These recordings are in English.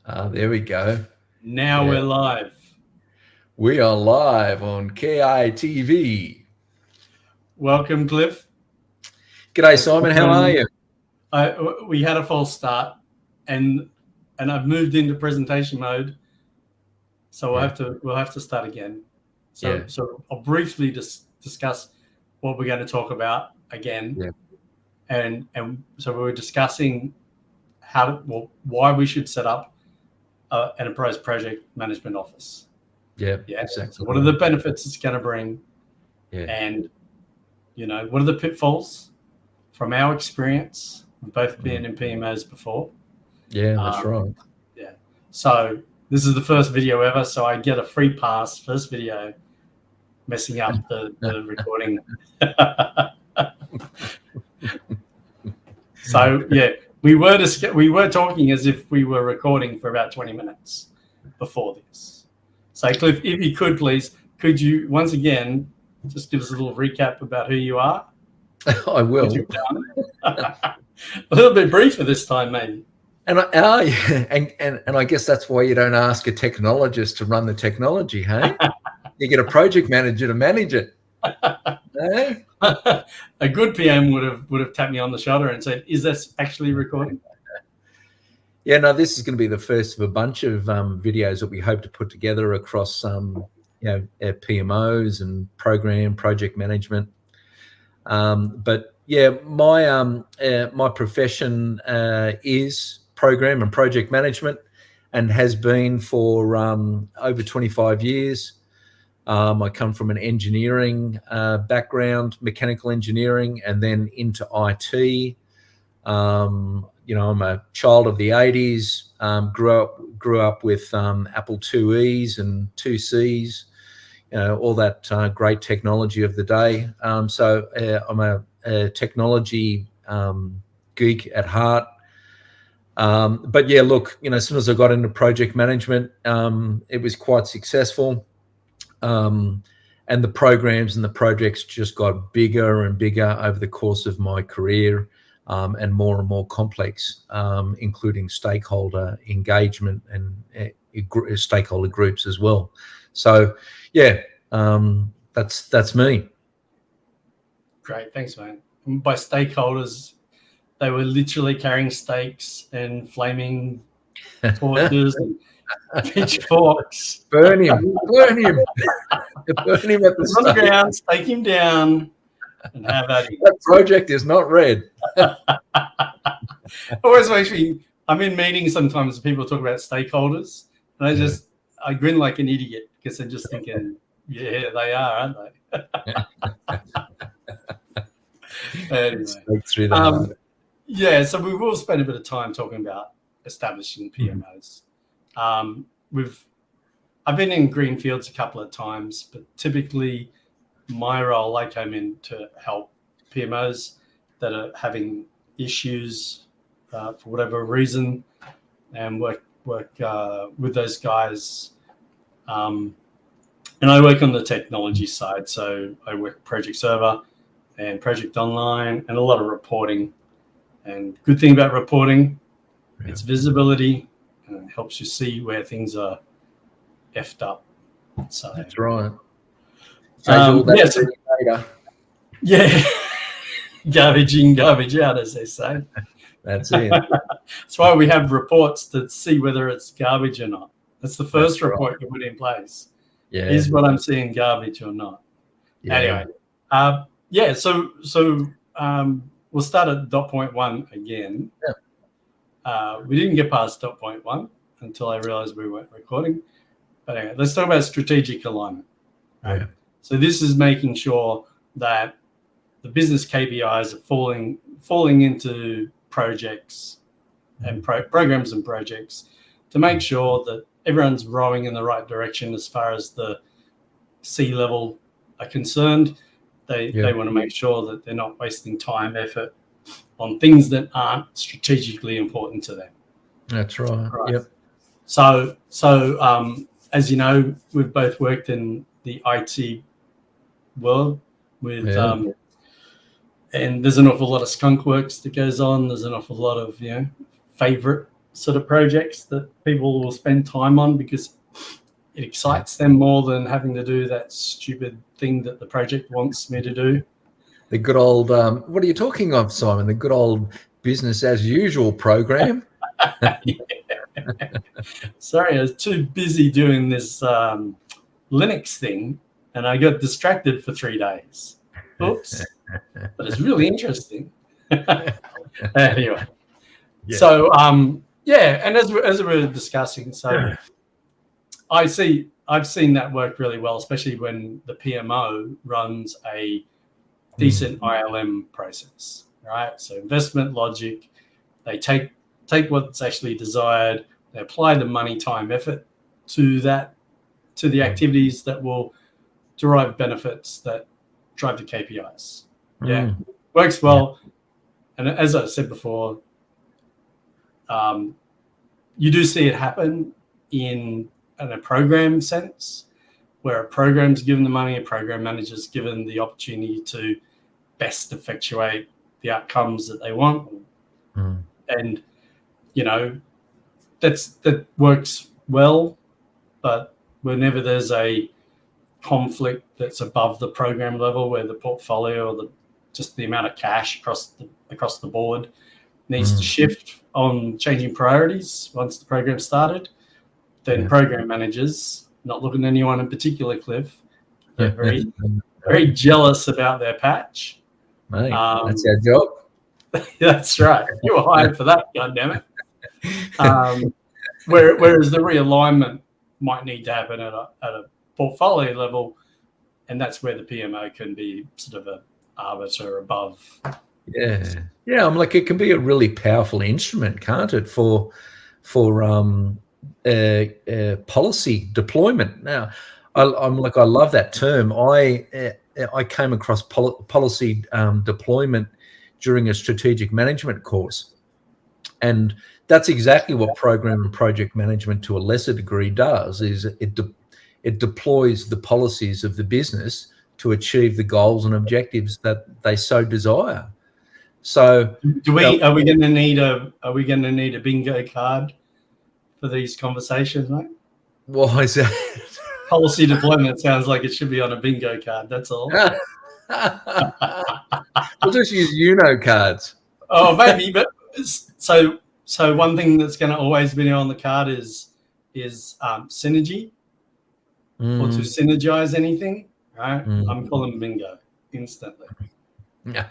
There we go. Now Yeah. we're live. We are live on KITV. Welcome, Cliff. G'day, Simon. How are you? We had a false start, and I've moved into presentation mode, so we'll have to start again. So I'll briefly discuss what we're going to talk about again. Yeah. And so we were discussing why we should set up an enterprise project management office. Yeah. Exactly. So what are the benefits it's going to bring? Yeah. And what are the pitfalls from our experience? We've both been in PMOs before. Yeah, that's right. Yeah. So this is the first video ever, so I get a free pass. First video, messing up the recording. So yeah, we were talking as if we were recording for about 20 minutes before this. So Cliff, if you could please, could you once again just give us a little recap about who you are? I will. A little bit briefer this time, maybe. And I guess that's why you don't ask a technologist to run the technology, hey? You get a project manager to manage it. Hey? A good PM would have tapped me on the shoulder and said, "Is this actually recording?" Yeah, no, this is going to be the first of a bunch of videos that we hope to put together across PMOs and project management. But yeah, my profession is program and project management, and has been for over 25 years. I come from an engineering background, mechanical engineering, and then into IT. I'm a child of the 80s. Grew up with Apple IIe's and 2C's. All that great technology of the day. So I'm a technology geek at heart. But yeah, look, as soon as I got into project management, it was quite successful. And the programs and the projects just got bigger and bigger over the course of my career, and more complex, including stakeholder engagement and stakeholder groups as well. So yeah, that's me. Great, thanks, man. And by stakeholders, they were literally carrying stakes and flaming torches and pitchforks. Burn him! Burn him! Burn him at the ground. Stake him down, and have at him. That project is not red. Always makes me. I'm in meetings sometimes. People talk about stakeholders, and I grin like an idiot because I'm just thinking, yeah, they are, aren't they? Anyway, yeah. So we will spend a bit of time talking about establishing PMOs. I've been in greenfields a couple of times, but typically my role, I came in to help PMOs that are having issues for whatever reason, and work with those guys. And I work on the technology side, so I work project server and project online and a lot of reporting. And good thing about reporting, it's visibility, and it helps you see where things are effed up. So that's right. Yeah. Garbage in, garbage out, as they say. That's it. That's why we have reports to see whether it's garbage or not. That's the first report you put in place. Yeah. Is what I'm seeing garbage or not? Yeah. Anyway, so we'll start at dot point one again. Yeah. We didn't get past dot point one until I realized we weren't recording. But anyway, let's talk about strategic alignment. Right? Yeah. So this is making sure that the business KPIs are falling into projects and programs and projects to make sure that everyone's rowing in the right direction as far as the C-level are concerned. They want to make sure that they're not wasting time, effort on things that aren't strategically important to them. That's right. Yep. So as you know, we've both worked in the IT world with and there's an awful lot of skunk works that goes on. There's an awful lot of favorite sort of projects that people will spend time on because it excites them more than having to do that stupid thing that the project wants me to do. The good old, what are you talking of, Simon? The good old business as usual program? Sorry, I was too busy doing this Linux thing, and I got distracted for 3 days. Oops. But it's really interesting. Anyway. Yeah. So, yeah, and as we're discussing, so I've seen that work really well, especially when the PMO runs a decent ILM process, right? So investment logic, they take what's actually desired, they apply the money, time, effort to the activities that will derive benefits that drive the KPIs. Yeah, works well. And as I said before, you do see it happen in a program sense, where a program's given the money, a program manager's given the opportunity to best effectuate the outcomes that they want. And, you know, that works well, but whenever there's a conflict that's above the program level, where the portfolio or just the amount of cash across the board needs to shift on changing priorities once the program started, then program managers, not looking at anyone in particular, Cliff, they're very jealous about their patch. Mate, that's our job. That's right. You were hired for that, goddammit. Whereas the realignment might need to happen at a portfolio level, and that's where the PMO can be sort of an arbiter above. Yeah. I'm like, it can be a really powerful instrument, can't it, for policy deployment. Now, I love that term. I came across policy deployment during a strategic management course, and that's exactly what program and project management to a lesser degree does. Is it deploys the policies of the business to achieve the goals and objectives that they so desire. So, are we going to need a bingo card for these conversations, mate? Why is that? Policy deployment sounds like it should be on a bingo card. That's all. We'll just use Uno cards. Oh, maybe. But so one thing that's going to always be on the card is synergy, or to synergize anything. Right? I'm calling bingo instantly.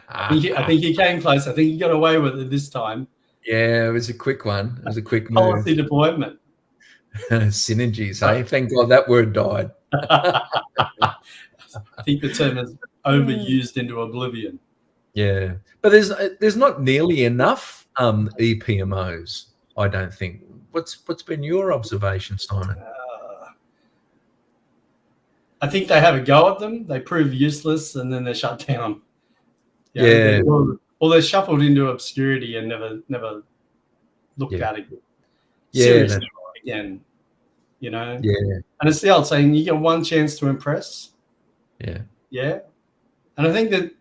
I think he came close. I think he got away with it this time. Yeah, it was a quick one. It was a quick move. Policy deployment. Synergies, hey? Thank God that word died. I think the term is overused into oblivion. Yeah, but there's not nearly enough EPMOs, I don't think. What's been your observation, Simon? I think they have a go at them. They prove useless, and then they're shut down. Or they're shuffled into obscurity and never looked at it seriously again. You know. Yeah. And it's the old saying: you get one chance to impress. Yeah. Yeah. And I think that.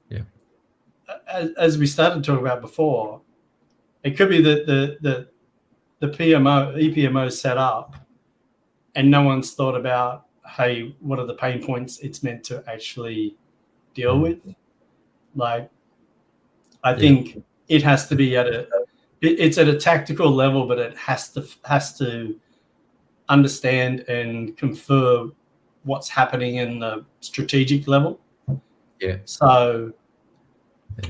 Yeah. As we started talking about before, it could be that the EPMO set up, and no one's thought about, hey, what are the pain points it's meant to actually deal with? Like, I think it has to be it's at a tactical level, but it has to understand and confer what's happening in the strategic level. Yeah. So,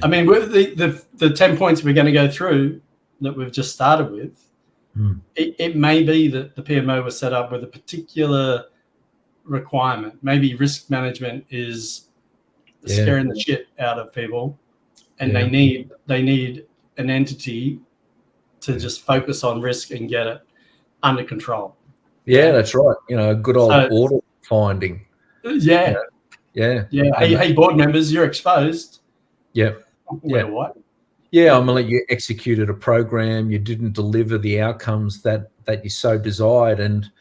I mean, the 10 points we're going to go through that we've just started with, it may be that the PMO was set up with a particular requirement. Maybe risk management is scaring the shit out of people, and they need an entity to just focus on risk and get it under control. Yeah, that's right. Good old audit finding. Yeah. Hey, board members, you're exposed. Yep. What? Yeah, I mean, you executed a program, you didn't deliver the outcomes that you so desired, and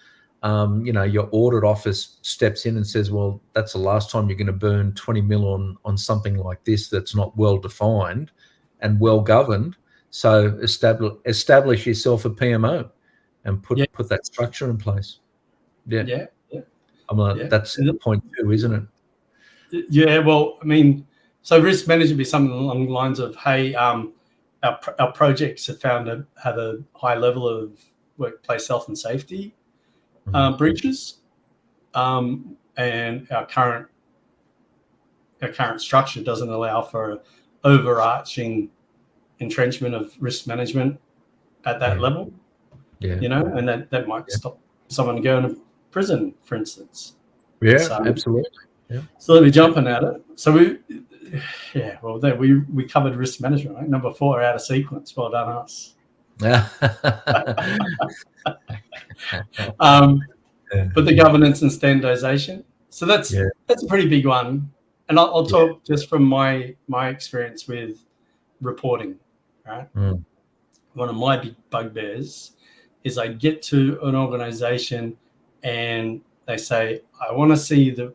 your audit office steps in and says, well, that's the last time you're going to burn 20 mil on something like this that's not well defined and well governed. So establish yourself a PMO and put that structure in place. Yeah. That's point 2, isn't it? Yeah. Well, I mean, so risk management would be something along the lines of, hey, our projects have found have a high level of workplace health and safety breaches, and our current structure doesn't allow for overarching entrenchment of risk management at that level. Yeah. And that might stop someone going to prison, for instance. Yeah, so, absolutely. Yeah. So let me jump on at it. So we covered risk management, right? Number 4 out of sequence. Well done, us. But the governance and standardization. So that's a pretty big one. And I'll talk just from my experience with reporting, right? One of my big bugbears is I get to an organization and they say, I want to see the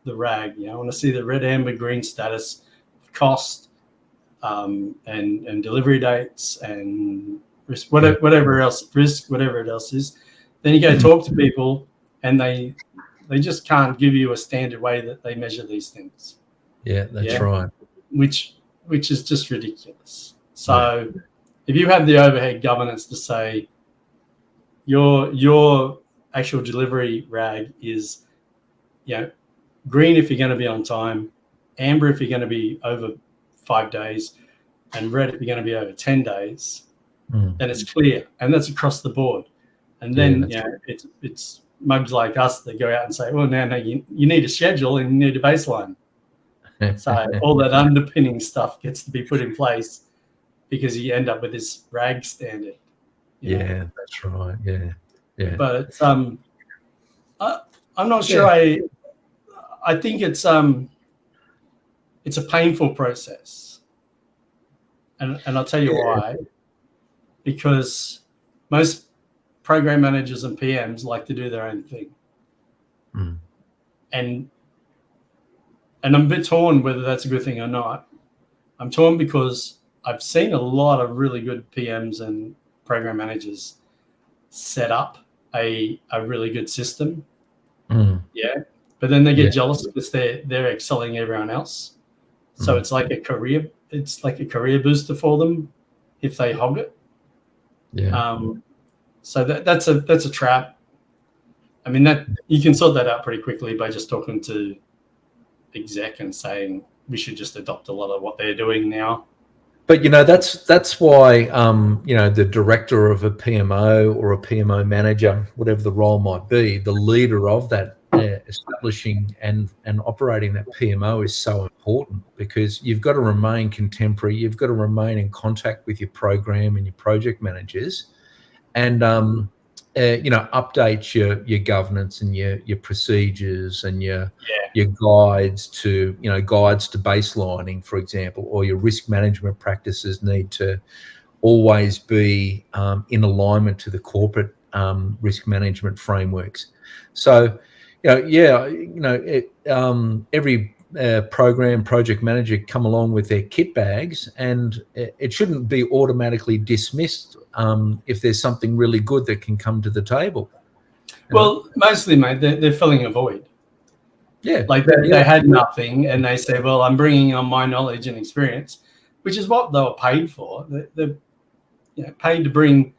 RAG, I want to see the red, amber, green status, cost, and delivery dates and risk, whatever else is. Then you go talk to people and they just can't give you a standard way that they measure these things. Yeah, that's right. Which is just ridiculous. So if you have the overhead governance to say your actual delivery RAG is, green if you're going to be on time, amber if you're going to be over 5 days, and red if you're going to be over 10 days, then it's clear, and that's across the board. And then it's mugs like us that go out and say, well, no, you need a schedule and you need a baseline. So all that underpinning stuff gets to be put in place because you end up with this RAG standard. That's right. Yeah. But it's I'm not sure. I think it's a painful process, and I'll tell you why. Because most program managers and PMs like to do their own thing, and I'm a bit torn whether that's a good thing or not. I'm torn because I've seen a lot of really good PMs and program managers set up a really good system. But then they get jealous because they're excelling everyone else. So it's like a career booster for them if they hog it. So that's a trap. I mean, that you can sort that out pretty quickly by just talking to exec and saying we should just adopt a lot of what they're doing now. But that's why the director of a PMO or a PMO manager, whatever the role might be, the leader of that establishing and operating that PMO is so important, because you've got to remain contemporary, you've got to remain in contact with your program and your project managers, and update your governance and your procedures and your guides to baselining, for example, or your risk management practices need to always be in alignment to the corporate risk management frameworks. So, every program project manager come along with their kit bags, and it shouldn't be automatically dismissed if there's something really good that can come to the table. Well, mostly, mate, they're filling a void. Like they had nothing, and they say, well, I'm bringing on my knowledge and experience, which is what they were paid for. They're paid to bring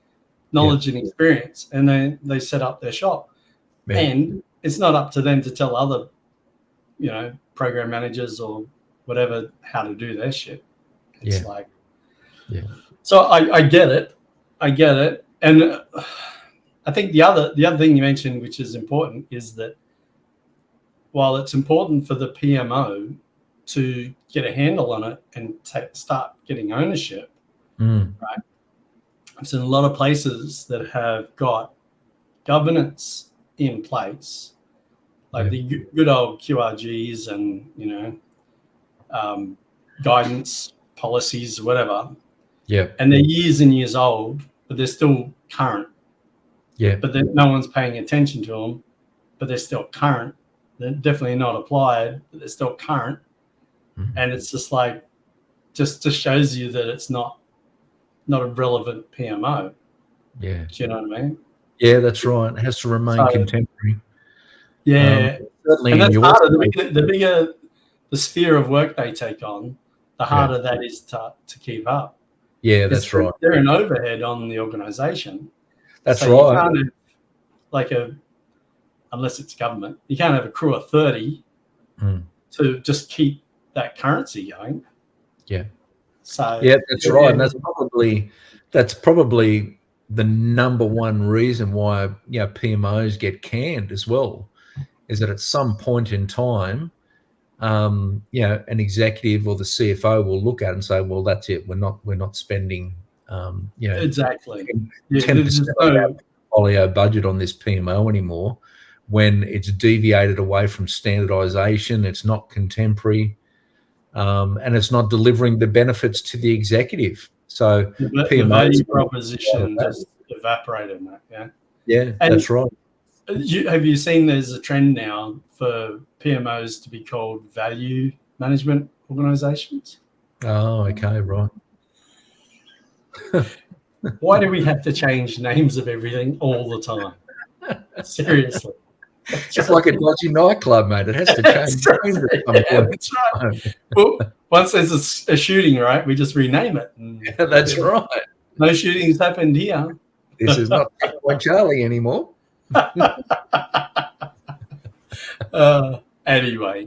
knowledge and experience, and then they set up their shop. And it's not up to them to tell other, program managers or whatever how to do their shit. It's So I get it. And I think the other thing you mentioned, which is important, is that while it's important for the PMO to get a handle on it and start getting ownership, right? I've seen a lot of places that have got governance in place, like the good old QRGs and guidance policies, whatever. And they're years and years old, but they're still current. But then no one's paying attention to them, but they're still current. They're definitely not applied, but they're still current. And it's just like, just shows you that it's not not a relevant PMO. Yeah. Do you know what I mean? Yeah, that's right. It has to remain contemporary. Yeah. Certainly And in that's your harder. The bigger the sphere of work they take on, the harder that is to keep up. Yeah, that's right. They're an overhead on the organization. That's so right. You can't have like unless it's government, you can't have a crew of 30 to just keep that currency going. Yeah. So yeah, that's right. And that's probably the number one reason why PMOs get canned as well, is that at some point in time, an executive or the CFO will look at it and say, well, that's it. We're not spending exactly 10% of our portfolio budget on this PMO anymore, when it's deviated away from standardization, it's not contemporary, and it's not delivering the benefits to the executive. So the value proposition just evaporated, mate. Yeah, that's right. Have you seen there's a trend now for PMOs to be called value management organizations? Oh, okay, right. Why do we have to change names of everything all the time? Seriously. It's like a dodgy nightclub, mate. It has to change names at some point. That's right. Well, once there's a shooting, right, we just rename it. That's right. No shootings happened here. This is not Checkpoint Charlie anymore. Anyway.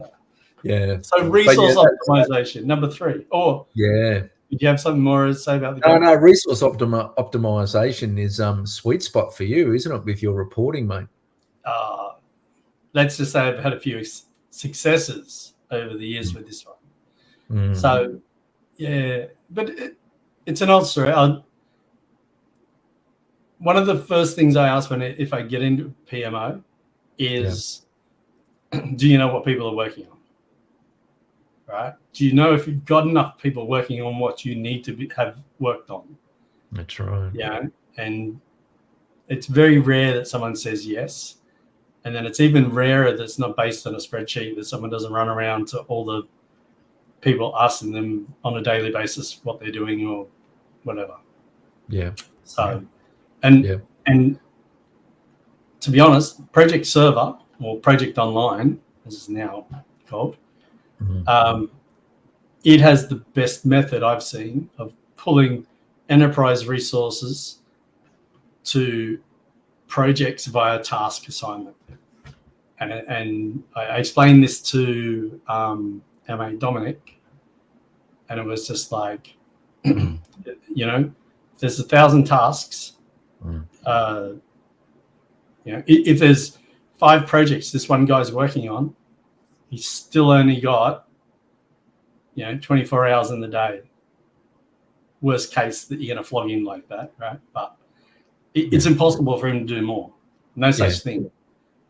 Yeah. So resource optimization, number 3. Or did you have something more to say about the No, resource optimization is sweet spot for you, isn't it, with your reporting, mate? Let's just say I've had a few successes over the years with this one. So, yeah, but it's an old story. One of the first things I ask if I get into PMO is, do you know what people are working on? Right? Do you know if you've got enough people working on what you need to have worked on? That's right. Yeah, and it's very rare that someone says yes. And then it's even rarer that's not based on a spreadsheet, that someone doesn't run around to all the people asking them on a daily basis what they're doing or whatever. Yeah. So, and to be honest, Project Server, or Project Online, as it's now called, it has the best method I've seen of pulling enterprise resources to projects via task assignment. And I explained this to our mate Dominic, and it was just like, there's 1,000 tasks. If there's 5 projects this one guy's working on, he's still only got 24 hours in the day. Worst case that you're going to flog him like that, right? But it's impossible for him to do more. No such thing,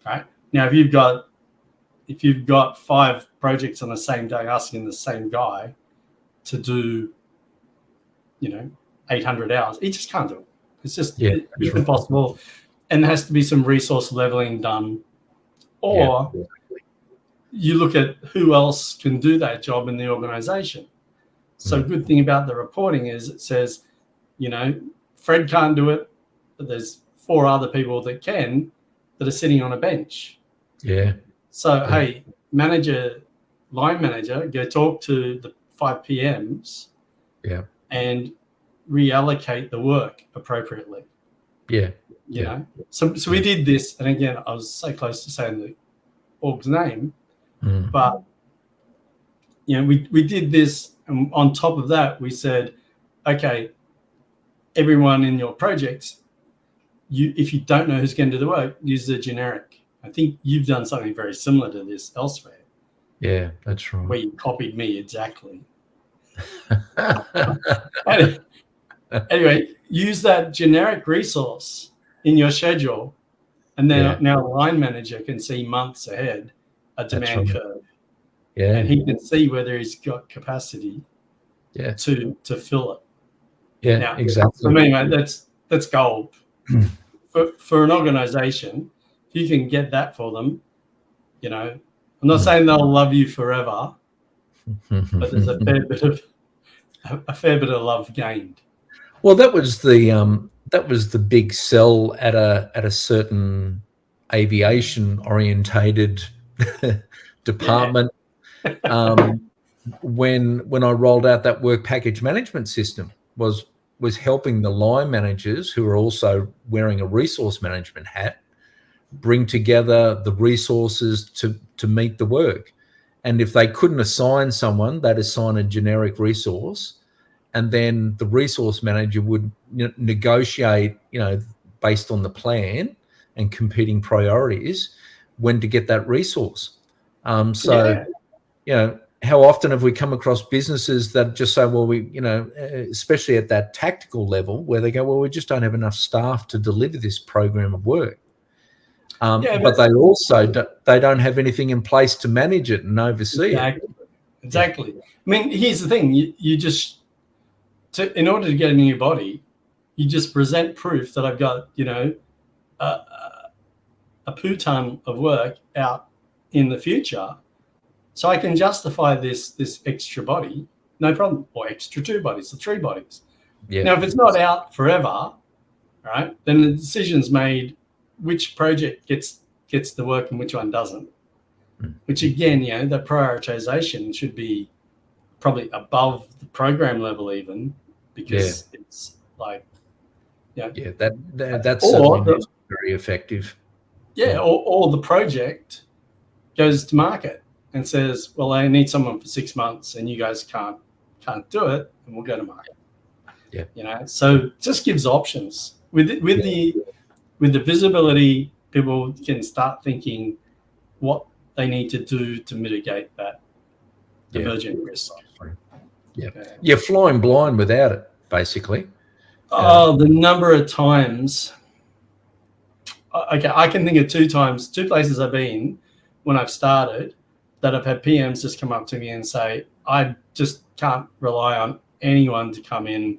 right? Now, if you've got 5 projects on the same day asking the same guy to do, 800 hours, he just can't do it. It's just it's impossible, and there has to be some resource leveling done, or you look at who else can do that job in the organization. So good thing about the reporting is it says, Fred can't do it, but there's 4 other people that can, that are sitting on a bench. Yeah. So, hey, line manager, go talk to the 5 PMs and reallocate the work appropriately. Yeah. So we did this, and again, I was so close to saying the org's name, but we did this, and on top of that, we said, okay, everyone in your projects, if you don't know who's going to do the work, use the generic. I think you've done something very similar to this elsewhere. Yeah, that's right. Where you copied me exactly. Anyway, use that generic resource in your schedule, and then now a line manager can see months ahead a demand curve. Yeah. And he can see whether he's got capacity to fill it. Yeah, now, exactly. For me, mate, that's gold. For an organization, if you can get that for them, I'm not saying they'll love you forever, but there's a fair bit of love gained. Well, that was the big sell at a certain aviation orientated Yeah, department. When I rolled out that work package management system, was helping the line managers, who are also wearing a resource management hat, bring together the resources to meet the work. And if they couldn't assign someone, they'd assign a generic resource, and then the resource manager would negotiate, based on the plan and competing priorities, when to get that resource. So, yeah, how often have we come across businesses that just say, well, especially at that tactical level, where they go, well, we just don't have enough staff to deliver this program of work. yeah. But they also they don't have anything in place to manage it and oversee it. Exactly. I mean, here's the thing: you just in order to get a new body, you just present proof that I've got a poo ton of work out in the future, so I can justify this extra body, no problem, or extra 2 bodies or 3 bodies. Yeah. Now, if it's not out forever, right, then the decision's made which project gets the work and which one doesn't. Which again, the prioritization should be probably above the program level even, because it's like, that's certainly or not very effective. or the project goes to market and says, well, I need someone for 6 months and you guys can't do it, and we'll go to market. So just gives options with the visibility. People can start thinking what they need to do to mitigate that emergent risk. You're flying blind without it, basically. The number of times. Okay, I can think of 2 places I've been when I've started that I've had PMs just come up to me and say, I just can't rely on anyone to come in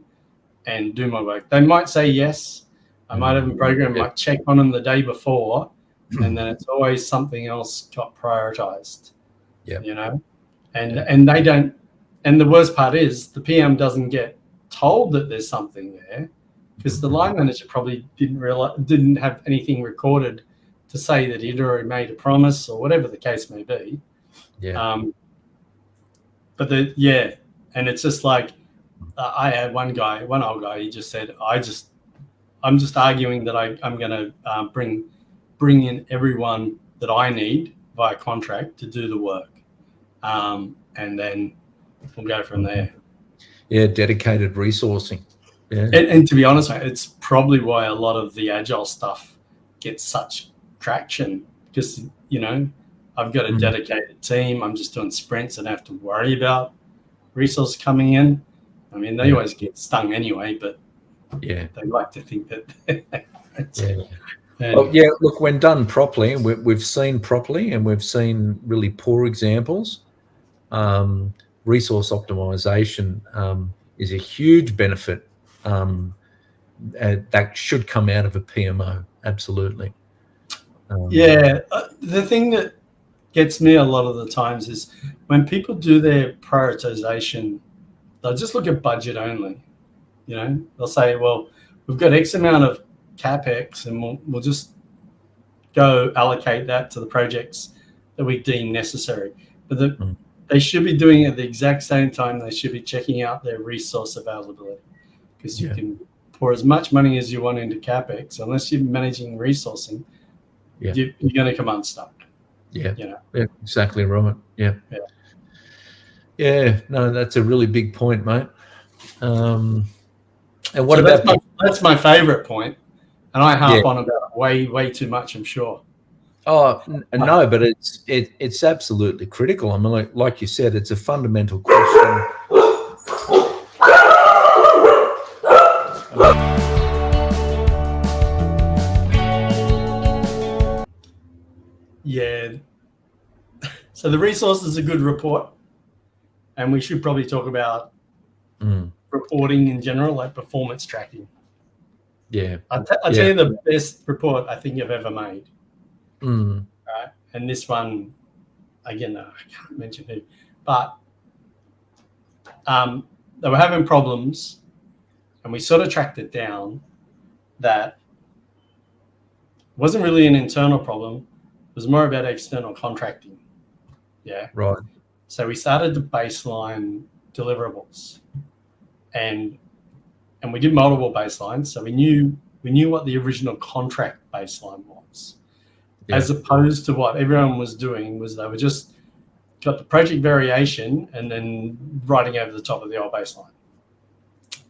and do my work. They might say yes. I might have a program, might check on them the day before, and then it's always something else got prioritized. And they don't. And the worst part is the PM doesn't get told that there's something there, because the line manager probably didn't have anything recorded to say that he'd already made a promise or whatever the case may be. But and it's just like, I had one old guy. He just said, I'm just arguing that I'm going to bring in everyone that I need via contract to do the work, and then we'll go from there. Dedicated resourcing. And to be honest, mate, it's probably why a lot of the agile stuff gets such traction, because I've got a dedicated team. I'm just doing sprints and have to worry about resource coming in. I mean, they always get stung anyway, but they like to think that. Look, when done properly, and we've seen properly, and we've seen really poor examples. Resource optimization is a huge benefit that should come out of a PMO. Absolutely. The thing that gets me a lot of the times is when people do their prioritization, they'll just look at budget only. They'll say, well, we've got X amount of CapEx and we'll just go allocate that to the projects that we deem necessary. But they should be doing it at the exact same time. They should be checking out their resource availability, because you can pour as much money as you want into CapEx. Unless you're managing resourcing, you're going to come unstuck. Exactly right. No, that's a really big point, mate. And what about that's my favorite point, and I harp on about it way too much, I'm sure. Oh no, but it's absolutely critical. I mean, like you said, it's a fundamental question. So the resource is a good report, and we should probably talk about reporting in general, like performance tracking. I'll tell you the best report I think I've ever made. Right, and this one, again, I can't mention who, but they were having problems and we sort of tracked it down that it wasn't really an internal problem. It was more about external contracting. Yeah. Right. So we started to baseline deliverables, and we did multiple baselines. So we knew what the original contract baseline was, as opposed to what everyone was doing was they were just got the project variation and then writing over the top of the old baseline.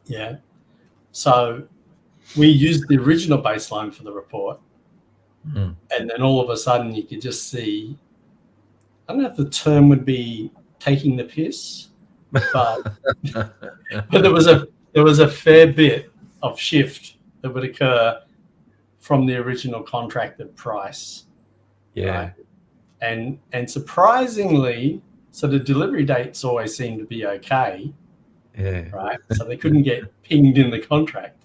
Yeah. So we used the original baseline for the report, and then all of a sudden you could just see, I don't know if the term would be taking the piss, but there was a fair bit of shift that would occur from the original contracted price. Yeah. Right? And surprisingly, so the delivery dates always seemed to be okay. Yeah. Right. So they couldn't get pinged in the contract,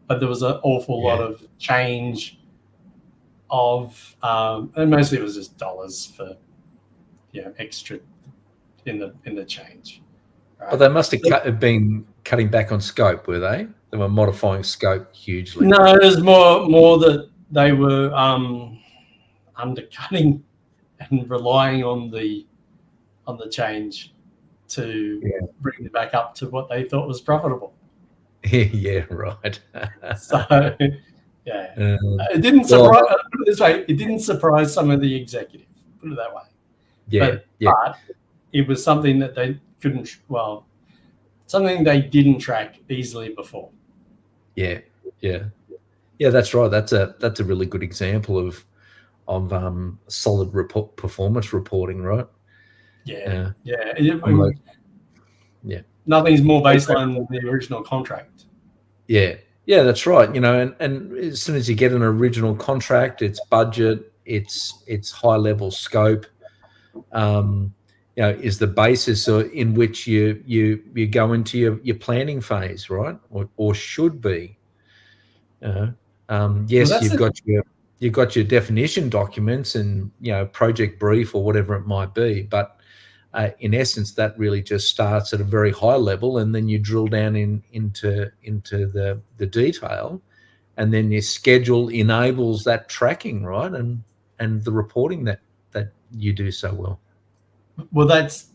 but there was an awful lot of change of, and mostly it was just dollars for, extra in the change. Right? But they must have been cutting back on scope, were they? They were modifying scope hugely. No, there's more that they were undercutting and relying on the change to bring it back up to what they thought was profitable. Yeah, right. So, it didn't surprise. Put it this way, it didn't surprise some of the executive. Put it that way. Yeah, but it was something that they couldn't. Well, something they didn't track easily before. Yeah. That's right. That's a really good example of solid performance reporting, right? Yeah. Nothing's more baseline than the original contract. Yeah, that's right. And as soon as you get an original contract, it's budget, it's high level scope, is the basis in which you go into your planning phase, right? Or should be. Yes, you've got your definition documents and project brief or whatever it might be, but in essence, that really just starts at a very high level, and then you drill down into the detail, and then your schedule enables that tracking, right, and the reporting that you do so well. Well, that's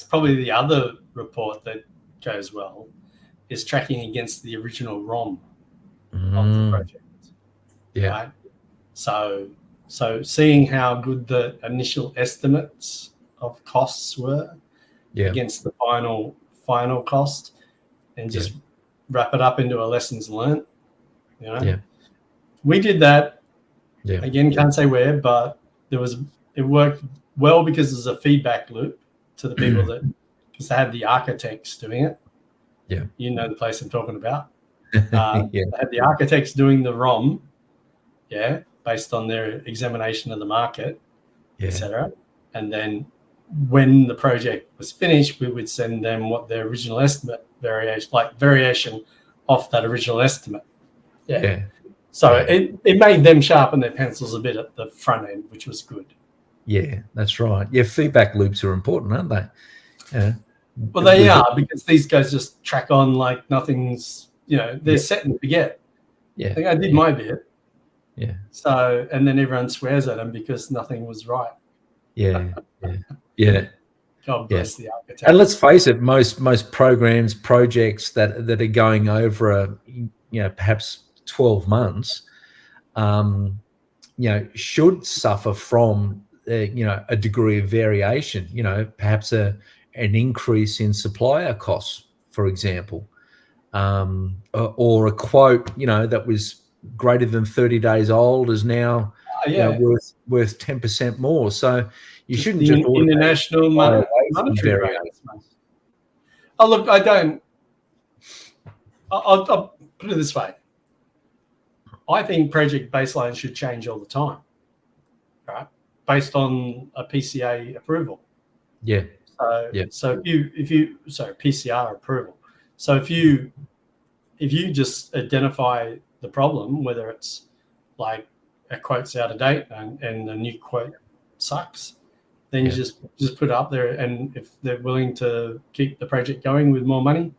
probably the other report that goes well, is tracking against the original ROM of the project. Yeah. Right? So seeing how good the initial estimates of costs were against the final cost, and just wrap it up into a lessons learned. We did that. Again, can't say where, but it worked well because there's a feedback loop to the people because they had the architects doing it. Yeah. You know the place I'm talking about. They had the architects doing the ROM, based on their examination of the market, etc. And then when the project was finished, we would send them what their original estimate variation off that original estimate. So it made them sharpen their pencils a bit at the front end, which was good. Yeah, that's right. Yeah, feedback loops are important, aren't they? Yeah. Well, they are, because these guys just track on like nothing's, they're set and forget. Yeah. I think I did my bit. Yeah. So, and then everyone swears at them because nothing was right. Yeah. God bless the architect. And let's face it, most programs, projects that are going over perhaps 12 months, should suffer from a degree of variation. Perhaps an increase in supplier costs, for example, or a quote that was greater than 30 days old is now worth 10% more. So you shouldn't just international monetary rates. Oh, look, I'll put it this way. I think project baselines should change all the time, right? Based on a PCA approval. Yeah. So PCR approval. So if you just identify the problem, whether it's like a quote's out of date and the new quote sucks, then you just put it up there, and if they're willing to keep the project going with more money,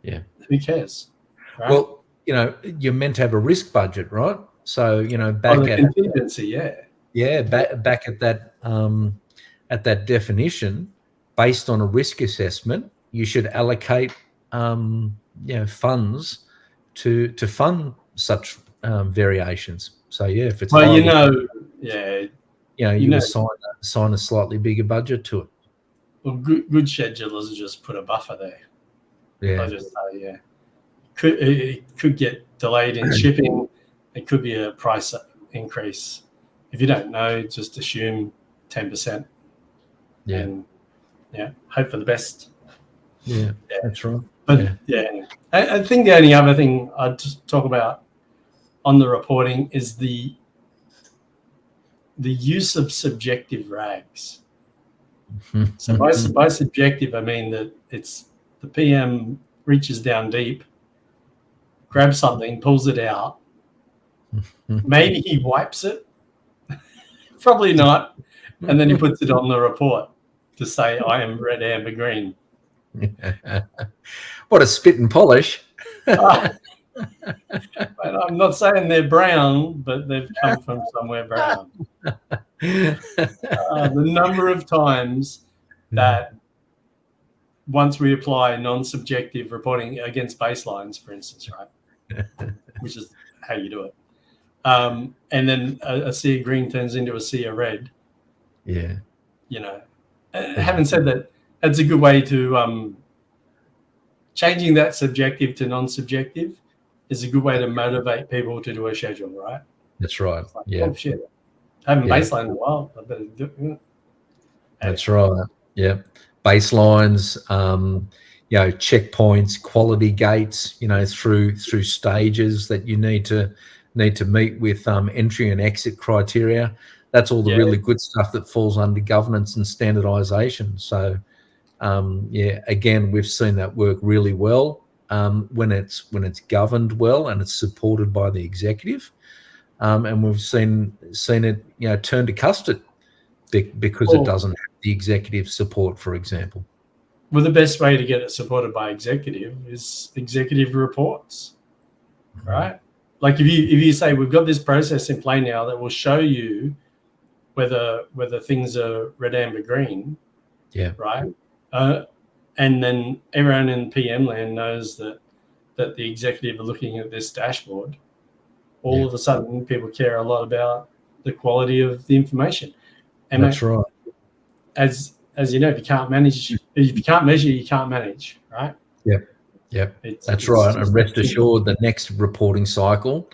who cares? right? Well, you're meant to have a risk budget, right? So, Oh, the contingency, back at that definition, based on a risk assessment, you should allocate funds to fund such variations. So if it's well, highly, you would assign a slightly bigger budget to it. Well, good schedulers just put a buffer there. Yeah, I just say, it could get delayed in shipping. It could be a price increase. If you don't know, just assume 10%. Yeah. And hope for the best. Yeah, that's right. But I think the only other thing I'd talk about on the reporting is the use of subjective rags. So by subjective, I mean that it's the PM reaches down deep, grabs something, pulls it out. Maybe he wipes it, probably not, and then he puts it on the report to say, I am red, amber, green. What a spit and polish. I'm not saying they're brown, but they've come from somewhere brown. The number of times that once we apply non-subjective reporting against baselines, for instance, right, which is how you do it, and then a sea of green turns into a sea of red. Yeah. Having said that, that's a good way to changing that subjective to non-subjective is a good way to motivate people to do a schedule, right? That's right. Like, yeah. Oh shit, I haven't baselined in a while. I better do it. That's right. Yeah. Baselines, checkpoints, quality gates, through stages that you need to meet with entry and exit criteria. That's all the really good stuff that falls under governance and standardization. So, again, we've seen that work really well when it's governed well and it's supported by the executive, and we've seen it turn to custard because it doesn't have the executive support, for example. Well, the best way to get it supported by executive is executive reports, right? Like if you say we've got this process in play now that will show you whether things are red, amber, green, right? And then everyone in PM land knows that the executive are looking at this dashboard. All of a sudden, people care a lot about the quality of the information. And that's right. As you know, if you can't measure, you can't manage, right? Yep. That's right. And rest assured, the next reporting cycle,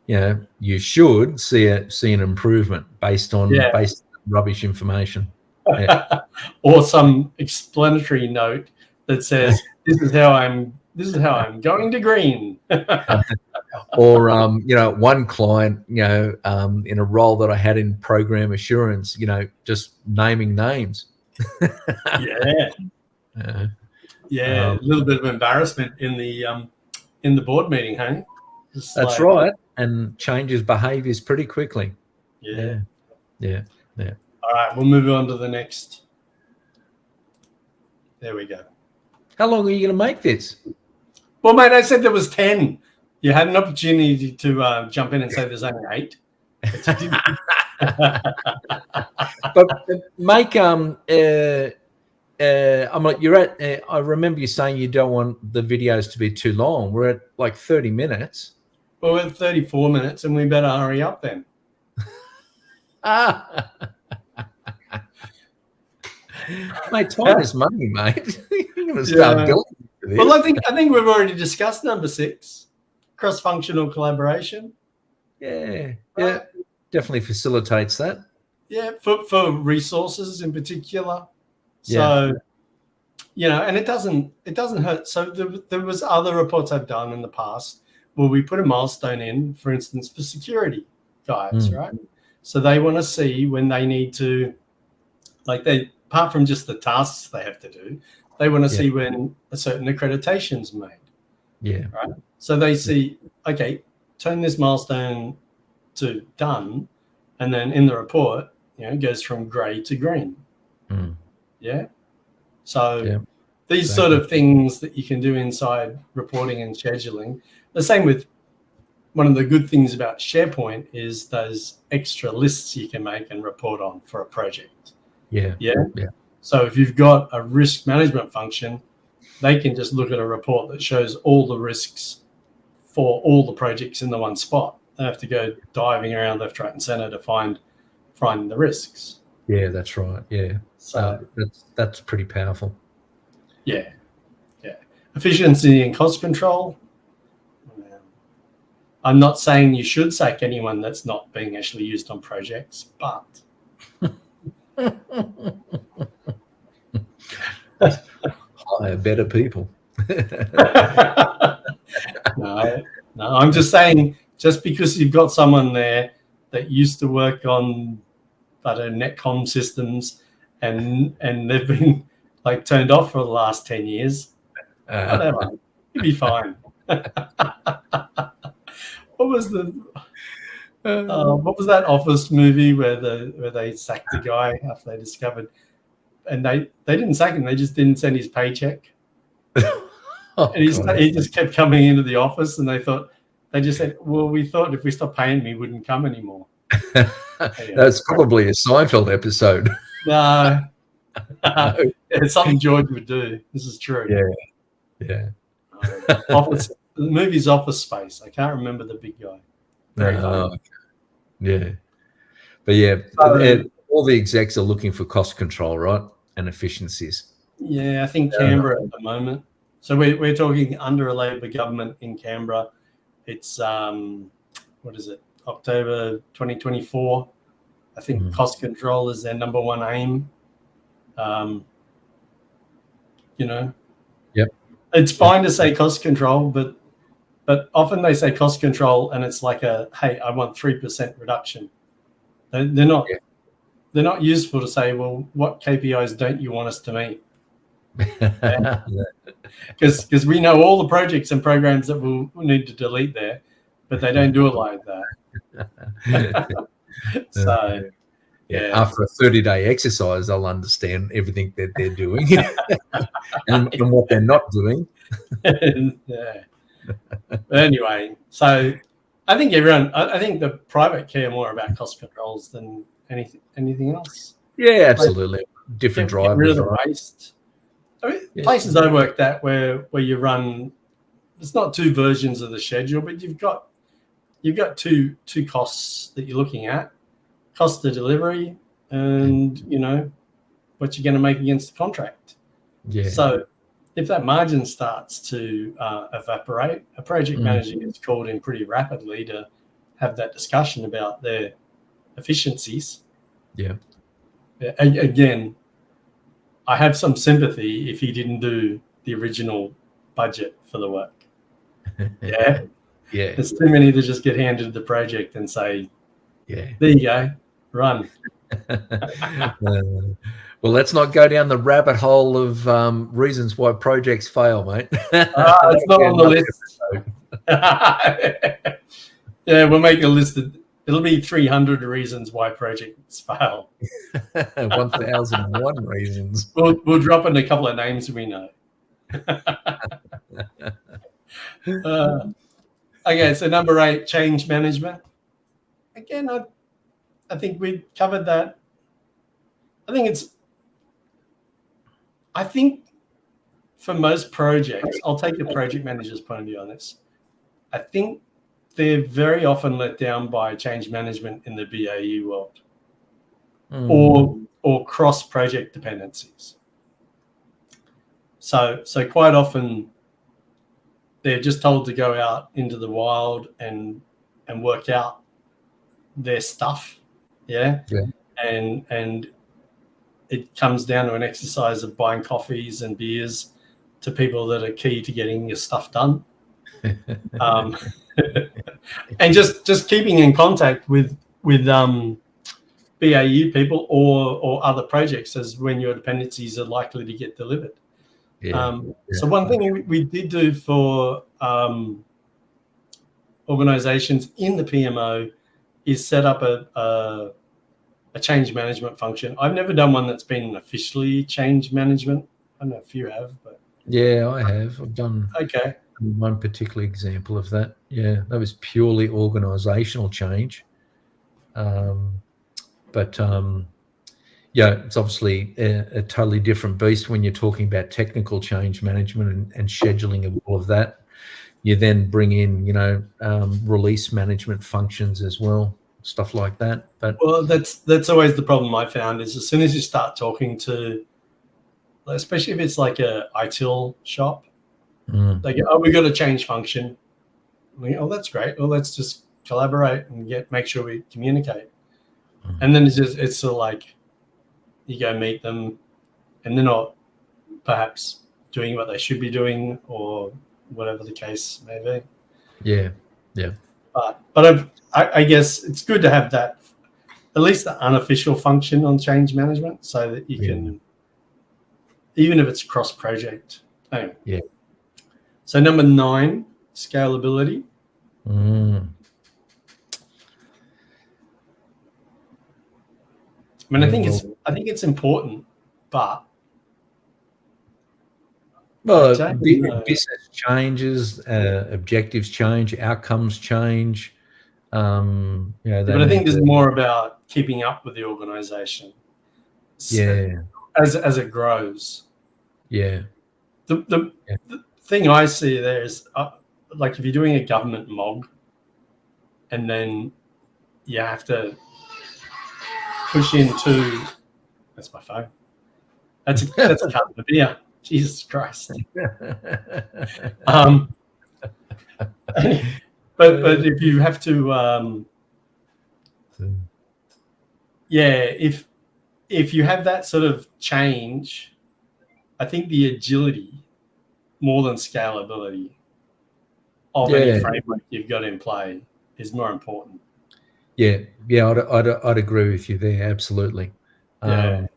you should see an improvement based on rubbish information. Yeah. Or some explanatory note that says this is how I'm going to green. Or one client, in a role that I had in program assurance, just naming names. A little bit of embarrassment in the board meeting, hey? That's right, and changes behaviours pretty quickly. Yeah. All right, we'll move on to the next. There we go. How long are you going to make this? Well, mate, I said there was 10. You had an opportunity to jump in and say there's only 8. But make I'm like you're at. I remember you saying you don't want the videos to be too long. We're at like 30 minutes. Well, we're at 34 minutes, and we better hurry up then. Mate, time is money, mate. You're going to start building this. Well, I think we've already discussed number 6, cross-functional collaboration. Yeah, definitely facilitates that. Yeah, for resources in particular. So, and it doesn't hurt. So there was other reports I've done in the past where we put a milestone in, for instance, for security guys, right? So they want to see when they need to, apart from just the tasks they have to do, they want to see when a certain accreditation's made. Yeah. Right. So they see, okay, turn this milestone to done, and then in the report, it goes from grey to green. Yeah. So these sort of things that you can do inside reporting and scheduling the same with one of the good things about SharePoint is those extra lists you can make and report on for a project. Yeah. So if you've got a risk management function, they can just look at a report that shows all the risks for all the projects in the one spot. They have to go diving around left, right, and center to find the risks. Yeah, that's right. Yeah. So that's pretty powerful. Yeah. Efficiency and cost control. I'm not saying you should sack anyone that's not being actually used on projects, but hire better people. No, I'm just saying, just because you've got someone there that used to work on netcom systems and they've been like turned off for the last 10 years, whatever, you'll be fine. What was that Office movie where they sacked the guy after they discovered, and they didn't sack him, they just didn't send his paycheck. And he just kept coming into the office, and they just said, well, we thought if we stopped paying him, he wouldn't come anymore. That's probably a Seinfeld episode. No. It's something George would do. This is true. Yeah. Office. The movie's Office Space. I can't remember the big guy. Yeah. But yeah, all the execs are looking for cost control, right? And efficiencies. Yeah, I think Canberra at the moment. So we're talking under a Labor government in Canberra. It's what is it? October 2024. I think cost control is their number one aim. Yep. It's fine to say cost control, but often they say cost control and it's like hey, I want 3% reduction. They're not useful to say, well, what KPIs don't you want us to meet? Because we know all the projects and programs that we'll need to delete there, but they don't do it like that. So after a 30-day exercise, they'll understand everything that they're doing and what they're not doing. But anyway, so I think the private care more about cost controls than anything else. Yeah, absolutely. Different drivers. Get rid of the waste. I mean, places I worked at where you run, it's not two versions of the schedule, but you've got two costs that you're looking at: cost of delivery and what you're going to make against the contract. Yeah. So if that margin starts to evaporate, a project manager gets called in pretty rapidly to have that discussion about their efficiencies. Yeah. Again, I have some sympathy if he didn't do the original budget for the work. Yeah. There's too many to just get handed the project and say, there you go, run. Well, let's not go down the rabbit hole of reasons why projects fail, mate. It's not on the list. Yeah, we'll make a list. It'll be 300 reasons why projects fail. 1001 reasons. We'll drop in a couple of names we know. Okay, so number 8, change management. Again, I think we covered that. I think for most projects, I'll take the project manager's point of view on this. I think they're very often let down by change management in the BAU world or cross project dependencies. So quite often they're just told to go out into the wild and work out their stuff. Yeah. And it comes down to an exercise of buying coffees and beers to people that are key to getting your stuff done. And just keeping in contact with BAU people or other projects as when your dependencies are likely to get delivered. So one thing we did do for organizations in the PMO is set up a change management function. I've never done one that's been officially change management. I don't know if you have, but yeah, I have. I've done. Okay. one particular example of that. Yeah, that was purely organisational change. Yeah, it's obviously a totally different beast when you're talking about technical change management and scheduling of all of that. You then bring in, release management functions as well, stuff like that. But well, that's always the problem I found is as soon as you start talking to, especially if it's like a ITIL shop, they go, "Oh, we got to change function." Like, oh, that's great. Well, let's just collaborate and make sure we communicate. And then it's sort of like you go meet them, and they're not perhaps doing what they should be doing, or whatever the case may be. Yeah. But I guess it's good to have that, at least the unofficial function on change management, so that you can, even if it's cross project. Anyway. Yeah. So number 9, scalability. I mean, I think it's important, but business changes, objectives change, outcomes change. But I think this is more about keeping up with the organisation. Yeah. As it grows. Yeah. The thing I see there is like if you're doing a government MOG, and then you have to push into, that's my phone. That's a cup of beer. Jesus Christ. But if you have to, if you have that sort of change, I think the agility more than scalability of any framework you've got in play is more important. Yeah, I'd agree with you there. Absolutely. That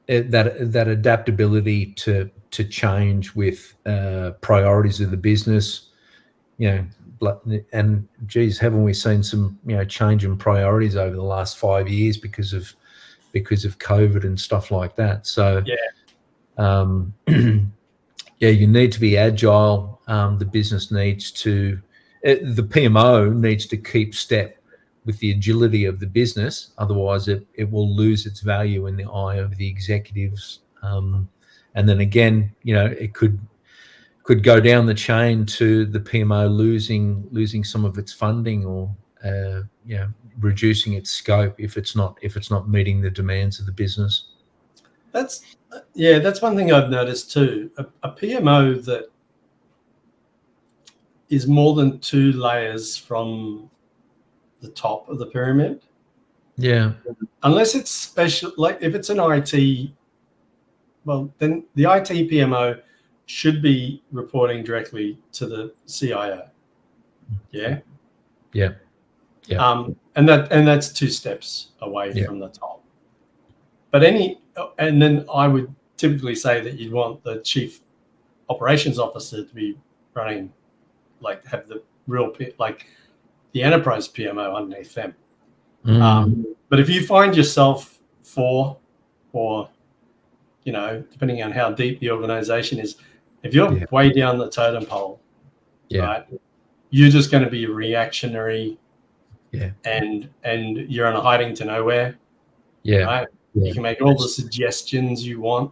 adaptability to change with priorities of the business, and geez, haven't we seen some change in priorities over the last 5 years because of COVID and stuff like that? So you need to be agile. The business needs to, the PMO needs to keep step with the agility of the business. Otherwise, it will lose its value in the eye of the executives. And then again, it could go down the chain to the PMO losing some of its funding, or reducing its scope if it's not meeting the demands of the business. That's one thing I've noticed too. A PMO that is more than 2 layers from the top of the pyramid. Yeah. Unless it's special, like if it's an IT, well, then the IT PMO should be reporting directly to the CIO. Yeah. Yeah. Yeah. And that's 2 steps away from the top. And then I would typically say that you'd want the chief operations officer to be running, like have the real, like the enterprise PMO underneath them. But if you find yourself 4, or, depending on how deep the organization is, if you're way down the totem pole, right, you're just going to be reactionary, and you're on a hiding to nowhere. Right? You can make all the suggestions you want,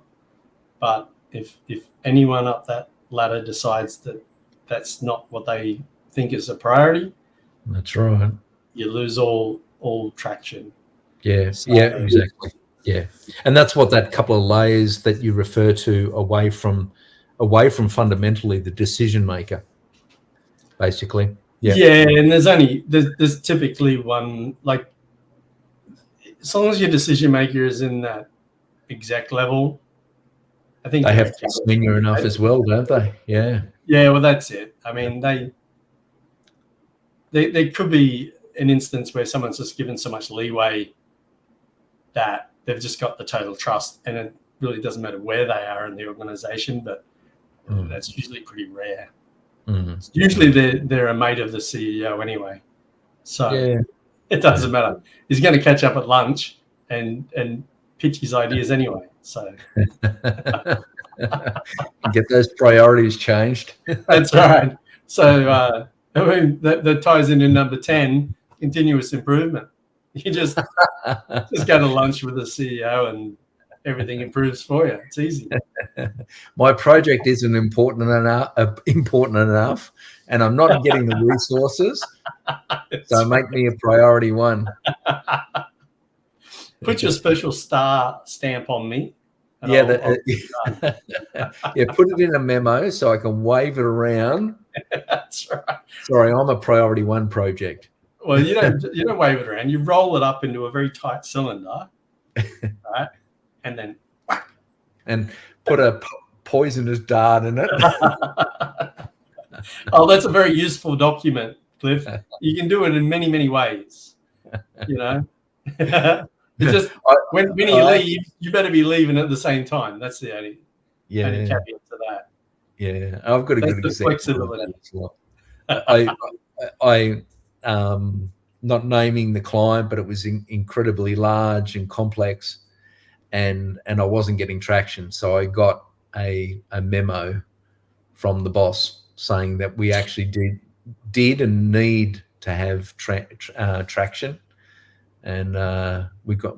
but if anyone up that ladder decides that that's not what they think is a priority, that's right, you lose all traction. Exactly. And that's what that couple of layers that you refer to, away from fundamentally the decision maker, basically. And there's typically one, like, as long as your decision maker is in that exec level, I think they have to be senior enough as well, don't they? Well, that's it. I mean, they could be an instance where someone's just given so much leeway that they've just got the total trust, and it really doesn't matter where they are in the organization, but that's usually pretty rare. Usually they're a mate of the CEO anyway, so it doesn't matter. He's going to catch up at lunch and pitch his ideas anyway. So get those priorities changed. That's right. So I mean, that ties into number 10, continuous improvement. You just go to lunch with the CEO and everything improves for you. It's easy. My project isn't important enough, and I'm not getting the resources. So make me a priority one. Put your special star stamp on me. Yeah, yeah. Put it in a memo so I can wave it around. That's right. Sorry, I'm a priority one project. Well, you don't wave it around. You roll it up into a very tight cylinder, right? And then whack. And put a poisonous dart in it. Oh, that's a very useful document, Cliff. You can do it in many, many ways. You know, just when you leave, you better be leaving at the same time. That's the only caveat to that. Yeah, I've got a good example of that as well. I not naming the client, but it was incredibly large and complex, and I wasn't getting traction. So I got a memo from the boss saying that we actually did and need to have traction, and we got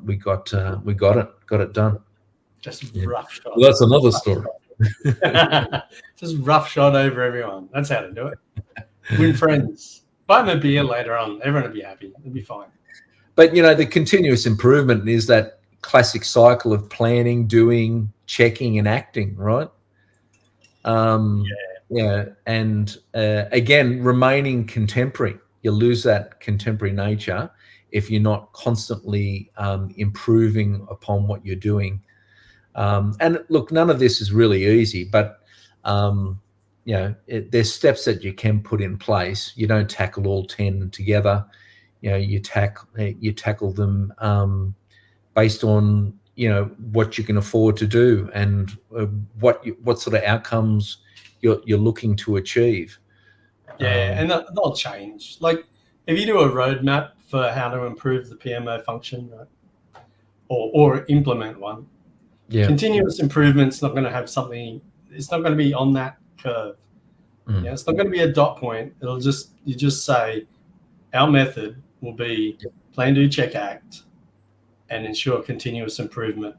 it done. Just rough shot. Well, that's another story. Just rough shot over everyone. That's how to do it. Win friends. Buy them a beer later on. Everyone will be happy. It'll be fine. But the continuous improvement is that classic cycle of planning, doing, checking, and acting, right? Yeah. And again, remaining contemporary. You lose that contemporary nature if you're not constantly improving upon what you're doing. And look, none of this is really easy, but there's steps that you can put in place. You don't tackle all 10 together. You tackle them based on what you can afford to do and what sort of outcomes you're looking to achieve. Yeah, and they'll change. Like if you do a roadmap for how to improve the PMO function, right, or implement one, continuous improvement's not going to have something. It's not going to be on that curve. It's not going to be a dot point. You just say our method will be plan, do, check, act, and ensure continuous improvement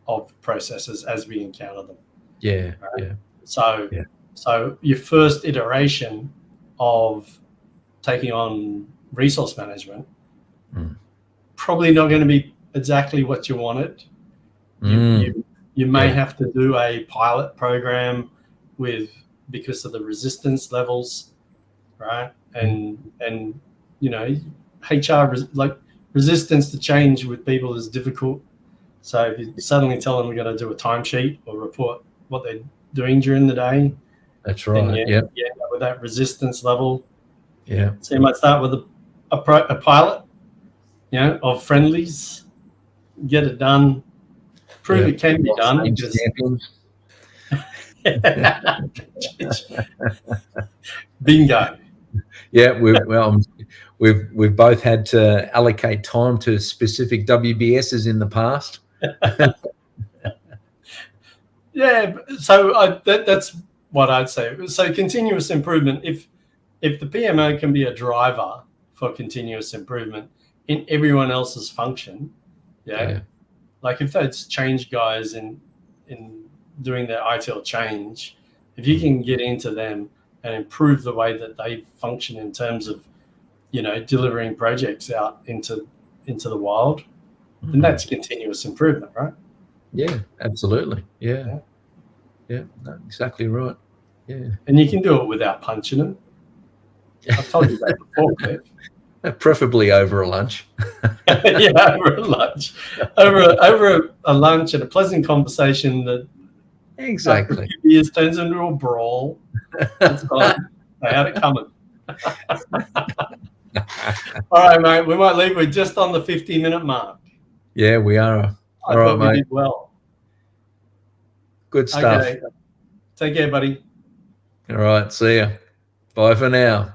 of processes as we encounter them. Yeah, right? So your first iteration of taking on resource management probably not going to be exactly what you wanted. You may have to do a pilot program because of the resistance levels, right? And HR resistance to change with people is difficult. So if you suddenly tell them we're going to do a timesheet or report what they're doing during the day, that's right. Yeah, with that resistance level. Yeah. So you might start with a pilot, of friendlies, get it done, prove it can be done. Bingo. Yeah, we've both had to allocate time to specific WBSs in the past. Yeah, so that's what I'd say. So continuous improvement. If the PMO can be a driver for continuous improvement in everyone else's function, like if those change guys in doing their ITIL change, if you can get into them and improve the way that they function in terms of delivering projects out into the wild, then that's continuous improvement, right? Yeah, absolutely. Yeah, no, exactly right. Yeah, and you can do it without punching them. I've told you that before, Cliff. Preferably over a lunch. Yeah, over a lunch, over a lunch and a pleasant conversation that exactly after a few years turns into a brawl. That's fine. They had it coming. All right, mate. We might leave. We're just on the 50-minute mark. Yeah, we are. All right, mate. We did well. Good stuff. Okay. Take care, buddy. All right. See ya. Bye for now.